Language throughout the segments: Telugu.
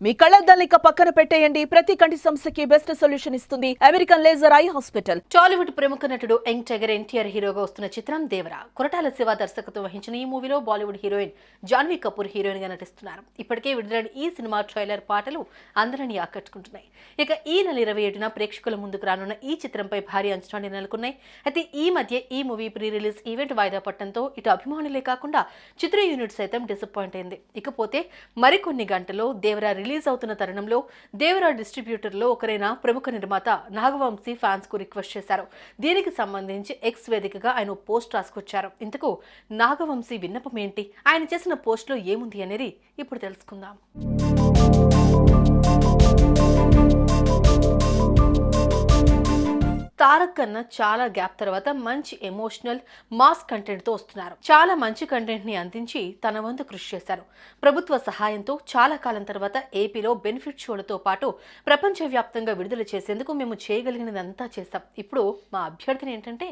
మీ కళ్ళద్దాలిక పక్కన పెట్టేయండి. ప్రతి కంటి సమస్యకి బెస్ట్ సొల్యూషన్ ఇస్తుంది American laser eye hospital. Tollywood ప్రముఖ నటుడు యంగ్ టైగర్ ఎన్టీఆర్ హీరోగా వస్తున్న చిత్రం దేవరా. కొరటాల శివ దర్శకత్వం వహించిన ఈ మూవీలో బాలీవుడ్ హీరోయిన్ జాన్వీ కపూర్ హీరోయిన్ గా నటిస్తున్నారు. ఇప్పటికే విడుదలైన ఈ సినిమా ట్రైలర్ పాటలు అందరినీ ఆకట్టుకుంటున్నాయి. ఇక ఈ నెల 27న ప్రేక్షకుల ముందుకు రానున్న ఈ చిత్రంపై భారీ అంచనాలు నెలకొన్నాయి. అయితే ఈ మధ్య ఈ మూవీ ప్రీ రిలీజ్ ఈవెంట్ వాయిదా పడటంతో ఇటు అభిమానులే కాకుండా చిత్ర యూనిట్ సైతం డిసప్పాయింట్ అయింది. ఇకపోతే మరికొన్ని గంటల్లో దేవరా రిలీజ్ అవుతున్న తరుణంలో దేవరా డిస్ట్రిబ్యూటర్లో ఒకరైన ప్రముఖ నిర్మాత నాగవంశీ ఫ్యాన్స్ కు రిక్వెస్ట్ చేశారు. దీనికి సంబంధించి ఎక్స్ వేదికగా ఆయన పోస్ట్ రాసుకొచ్చారు. ఇంతకు నాగవంశీ విన్నపం ఏంటి, ఆయన చేసిన పోస్ట్ లో ఏముంది అనేది ఇప్పుడు తెలుసుకుందాం. తారక్ కన్నా చాలా గ్యాప్ తర్వాత మంచి ఎమోషనల్ మాస్ కంటెంట్ తో వస్తున్నారు. చాలా మంచి కంటెంట్ ని అందించి తన వంతు కృషి చేశారు. ప్రభుత్వ సహాయంతో చాలా కాలం తర్వాత ఏపీలో బెనిఫిట్ షోలతో పాటు ప్రపంచవ్యాప్తంగా విడుదల చేసేందుకు మేము చేయగలిగినదంతా చేశాం. ఇప్పుడు మా అభ్యర్థన ఏంటంటే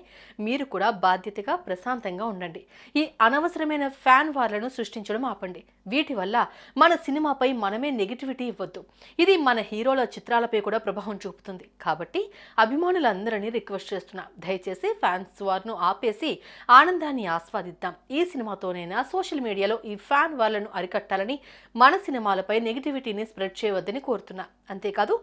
మీరు కూడా బాధ్యతగా ప్రశాంతంగా ఉండండి. ఈ అనవసరమైన ఫ్యాన్ వార్లను సృష్టించడం ఆపండి. వీటి వల్ల మన సినిమాపై మనమే నెగిటివిటీ ఇవ్వద్దు. ఇది మన హీరోల చిత్రాలపై కూడా ప్రభావం చూపుతుంది. కాబట్టి అభిమానులందరూ రిక్వెస్ట్ చేస్తున్నా, దయచేసి ఫ్యాన్స్ వార్ను ఆపేసి ఆనందాన్ని ఆస్వాదిద్దాం. ఈ సినిమాతోనైనా సోషల్ మీడియాలో ఈ ఫ్యాన్ వార్లను అరికట్టాలని, మన సినిమాలపై నెగిటివిటీని స్ప్రెడ్ చేయవద్దని కోరుతున్నా. అంతేకాదు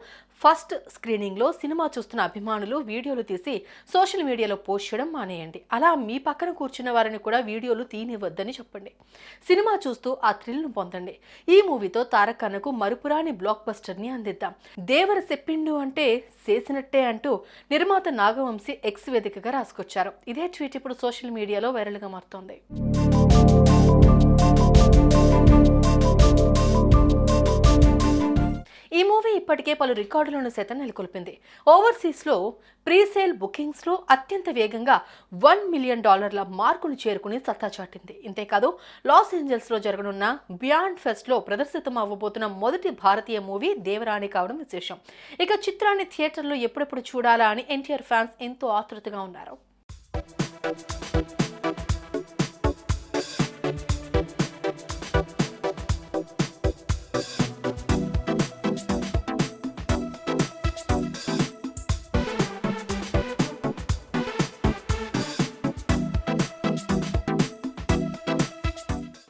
ఫస్ట్ స్క్రీనింగ్ లో సినిమా చూస్తున్న అభిమానులు వీడియోలు తీసి సోషల్ మీడియాలో పోస్ట్ చేయడం మానేయండి. అలా మీ పక్కన కూర్చున్న వారిని కూడా వీడియోలు తీనివద్దని చెప్పండి. సినిమా చూస్తూ ఆ థ్రిల్ ను పొందండి. ఈ మూవీతో తారక్ అన్నకు మరుపురాని బ్లాక్ బస్టర్ ని అందిద్దాం. దేవర చెప్పిండు అంటే చేసినట్టే అంటూ నిర్మాత నాగవంశీ ఎక్స్ వేదికగా రాసుకొచ్చారు. ఇదే ట్వీట్ ఇప్పుడు సోషల్ మీడియాలో వైరల్ గా మారుతోంది. ఈ మూవీ ఇప్పటికే పలు రికార్డులను సైతం నెలకొల్పింది. ఓవర్సీస్ లో ప్రీసేల్ బుకింగ్స్ లో అత్యంత వేగంగా $1 మిలియన్ మార్కును చేరుకుని సత్తా చాటింది. ఇంతేకాదు లాస్ ఏంజల్స్ లో జరగనున్న బియాండ్ ఫెస్ట్ లో ప్రదర్శితం అవ్వబోతున్న మొదటి భారతీయ మూవీ దేవరాని కావడం విశేషం. ఇక చిత్రాన్ని థియేటర్లో ఎప్పుడెప్పుడు చూడాలా అని ఎన్టీఆర్ ఫ్యాన్స్ ఎంతో ఆతృతగా ఉన్నారు.